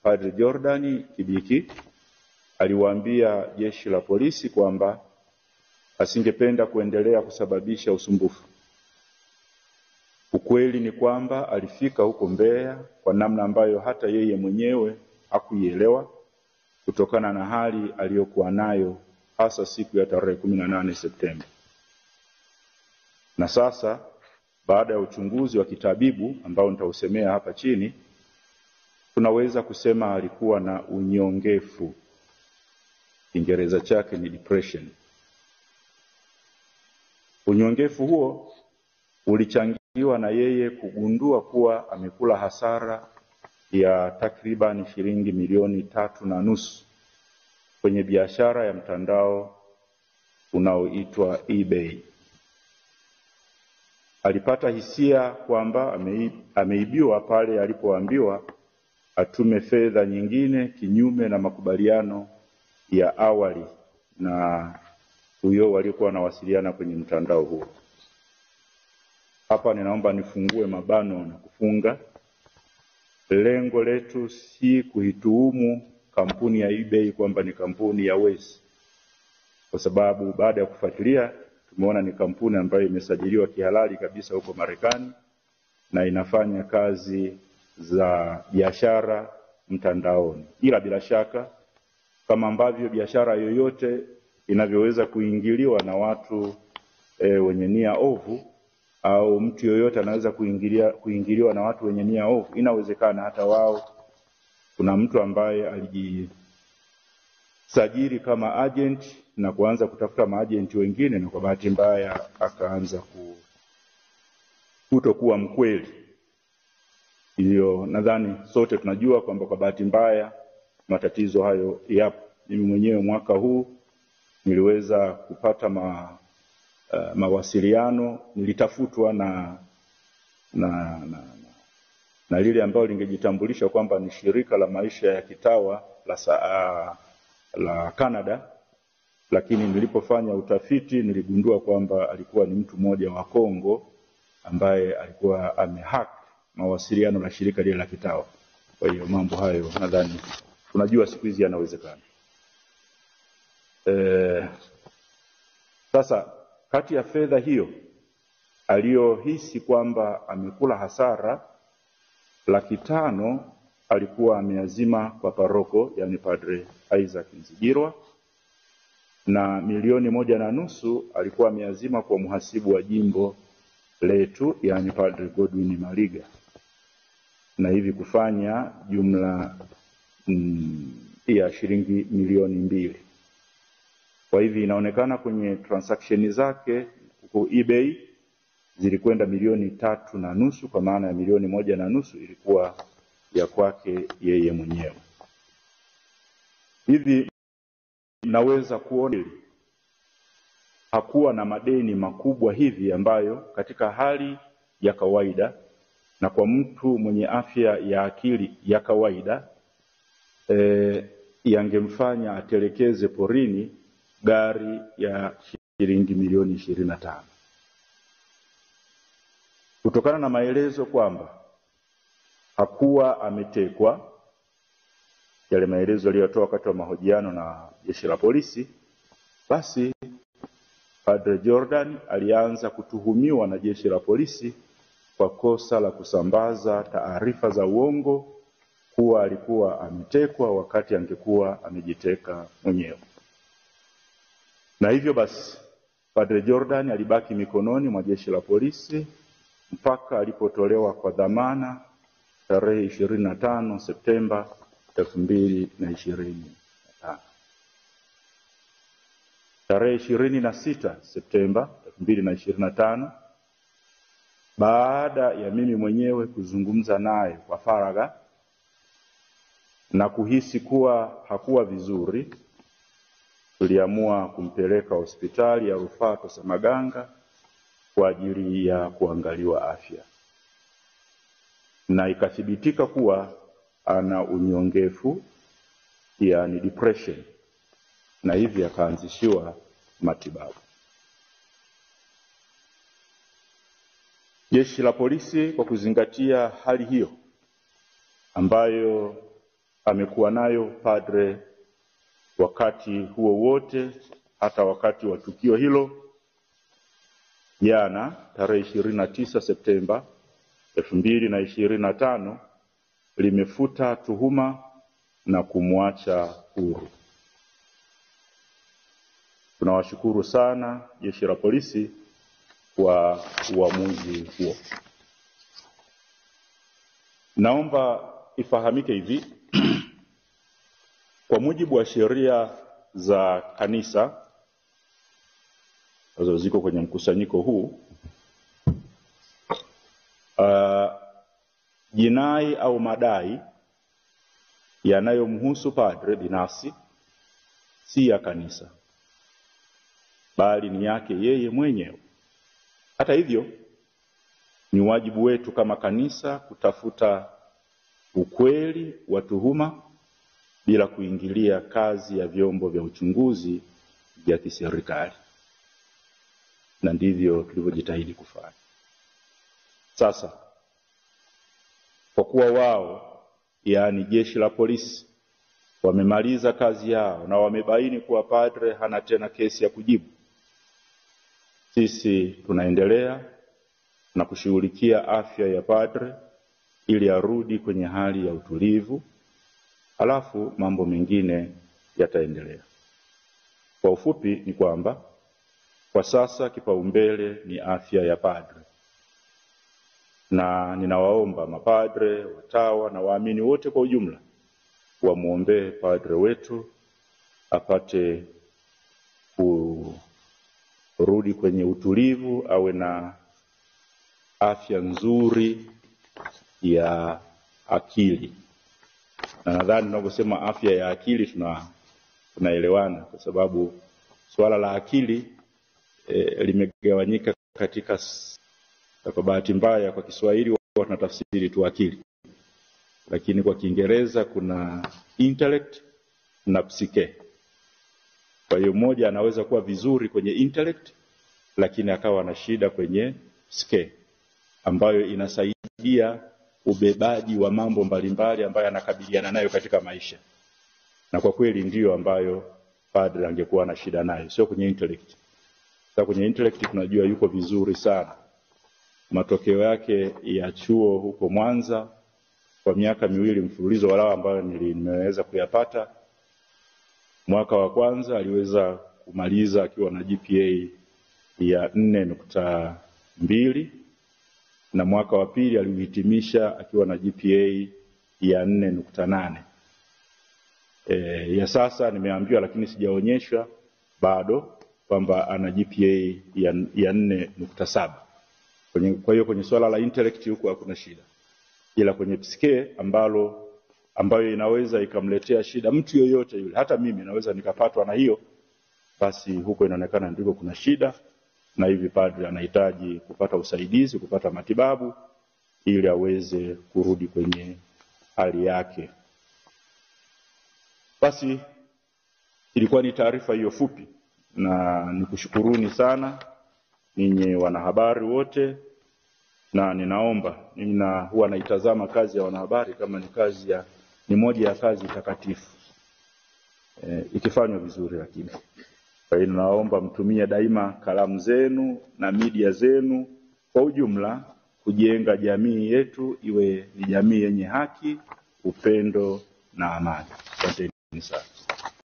Padre Jordan Kibiki aliwaambia jeshi la polisi kwamba asingependa kuendelea kusababisha usumbufu. Ukweli ni kwamba alifika huko Mbeya kwa namna ambayo hata yeye mwenyewe hakuielewa kutokana na hali aliyokuwa nayo hasa siku ya tarehe 18 Septemba. Na sasa baada ya uchunguzi wa kitabibu ambao nitausemea hapa chini, tunaweza kusema alikuwa na unyongefu. Kiingereza chake ni depression. Unyongefu huo ulichangiwa na yeye kugundua kuwa amekula hasara ya takriban shilingi milioni 3.5 kwenye biashara ya mtandao unaoitwa eBay. Alipata hisia kwamba ameibiwa pale alipoambiwa atume fedha nyingine kinyume na makubaliano ya awali na huyo walikuwa wanawasiliana kwenye mtandao huo. Hapa ninaomba nifungue mabano na kufunga. Lengo letu si kuituhumu kampuni ya eBay kwamba ni kampuni ya wezi, kwa sababu baada ya kufuatilia tumeona ni kampuni ambayo imesajiliwa kihalali kabisa huko Marekani na inafanya kazi za biashara mtandaoni. Ila bila shaka kama ambavyo biashara yoyote inavyoweza kuingiliwa na watu wenye nia ovu, au mtu yoyote anaweza kuingiliwa na watu wenye nia ovu, inawezekana hata wao kuna mtu ambaye alijisajili kama agent na kuanza kutafuta maagent wengine, na kwa bahati mbaya akaanza kutokuwa mkweli. Hiyo nadhani sote tunajua kwamba kwa bahati mbaya matatizo hayo yapo. Mimi mwenyewe mwaka huu niliweza kupata mawasiliano, nilitafutwa na lile ambalo lingejitambulisha kwamba ni shirika la maisha ya kitawa la Canada, lakini nilipofanya utafiti niligundua kwamba alikuwa ni mtu mmoja wa Kongo ambaye alikuwa amehack mawasiliano na shirika lile la kitawa. Kwa hiyo mambo hayo nadhani tunajua siku hizi yanawezekana. Sasa kati ya fedha hiyo aliyohisi kwamba amekula hasara, 500,000 alikuwa ameazima kwa paroko, yani Padre Isaac Nzigirwa, na 1.5 alikuwa ameazima kwa mhasibu wa jimbo letu, yani Padre Godwin Maliga, na hivi kufanya jumla ya shilingi milioni 2. Kwa hivi inaonekana kwenye transaction zake huko eBay zilikwenda milioni 3.5, kwa maana ya milioni 1.5 ilikuwa ya kwake yeye mwenyewe. Hivi naweza kuona hakuwa na madeni makubwa hivi ambayo katika hali ya kawaida na kwa mtu mwenye afya ya akili ya kawaida yangemfanya atelekeze porini gari ya shilingi milioni 25. Kutokana na maelezo kwamba hakuwa ametekwa, yale maelezo aliyotoa wakati wa mahojiano na jeshi la polisi, basi Padre Jordan alianza kutuhumiwa na jeshi la polisi kwa kosa la kusambaza taarifa za uongo kuwa alikuwa ametekwa wakati angekuwa amejiteka mwenyewe. Na hivyo basi Padre Jordan alibaki mikononi mwa jeshi la polisi mpaka alipotolewa kwa dhamana tarehe 25 Septemba 2025. Tarehe 26 Septemba 2025, baada ya mimi mwenyewe kuzungumza naye kwa faragha na kuhisi kuwa hakuwa vizuri, tuliamua kumpeleka hospitali ya rufaa Tosamaganga kwa ajili ya kuangaliwa afya, na ikathibitika kuwa ana unyongefu, yani depression, na hivi akaanzishiwa matibabu. Jeshi la polisi kwa kuzingatia hali hiyo ambayo amekuwa nayo padre wakati huo wote, hata wakati wa tukio hilo jana tarehe 29 Septemba 2025 limefuta tuhuma na kumwacha huru. Tunawashukuru sana Jeshi la Polisi kwa uamuzi huo. Naomba ifahamike hivi kwa mujibu wa sheria za kanisa ambazo ziko kwenye mkusanyiko huu, jinai au madai yanayomhusu padre binafsi si ya kanisa, bali ni yake yeye mwenyewe. Hata hivyo, ni wajibu wetu kama kanisa kutafuta ukweli wa tuhuma bila kuingilia kazi ya vyombo vya uchunguzi vya kiserikali, na ndivyo tulivyojitahidi kufanya. Sasa, kwa kuwa wao, yaani Jeshi la Polisi, wamemaliza kazi yao na wamebaini kuwa padre hana tena kesi ya kujibu, sisi tunaendelea na kushughulikia afya ya padre ili arudi kwenye hali ya utulivu, halafu mambo mengine yataendelea. Kwa ufupi ni kwamba kwa sasa kipaumbele ni afya ya padre, na ninawaomba mapadre, watawa na waamini wote kwa ujumla wamuombee padre wetu apate kurudi kwenye utulivu, awe na afya nzuri ya akili. Na nadhani tunaposema afya ya akili tunaelewana, kwa sababu swala la akili limegawanyika katika, kwa bahati mbaya kwa Kiswahili watu wanatafsiri tu akili, lakini kwa Kiingereza kuna intellect na psyche. Kwa hiyo mmoja anaweza kuwa vizuri kwenye intellect lakini akawa na shida kwenye psyche, ambayo inasaidia ubebaji wa mambo mbalimbali ambayo anakabiliana nayo katika maisha. Na kwa kweli ndiyo ambayo padre angekuwa na shida nayo, sio kwenye intellect. Sasa kwenye intellect tunajua yuko vizuri sana. Matokeo yake ya chuo huko Mwanza kwa miaka 2 mfululizo walao ambayo nimeweza kuyapata, mwaka wa kwanza aliweza kumaliza akiwa na GPA ya 4.2 na mwaka wa pili alihitimisha akiwa na GPA ya 4.8. Ya sasa nimeambiwa lakini sijaonyeshwa bado kwamba ana GPA ya 4.7. Kwa hiyo kwenye swala la intellect huko hakuna shida. Ila kwenye psyche ambayo inaweza ikamletea shida mtu yoyote yule, hata mimi naweza nikapatwa na hiyo, basi huko inaonekana ndiko kuna shida, na hivi padre anahitaji kupata usaidizi, kupata matibabu ili aweze kurudi kwenye hali yake. Basi ilikuwa ni taarifa hiyo fupi, na nikushukuruni sana ninyi wanahabari wote, na ninaomba, huwa naitazama kazi ya wanahabari kama ni moja ya kazi takatifu ikifanywa vizuri. Lakini kwa hiyo naomba mtumie daima kalamu zenu na media zenu kwa ujumla kujenga jamii yetu iwe ni jamii yenye haki, upendo na amani. Asanteni sana.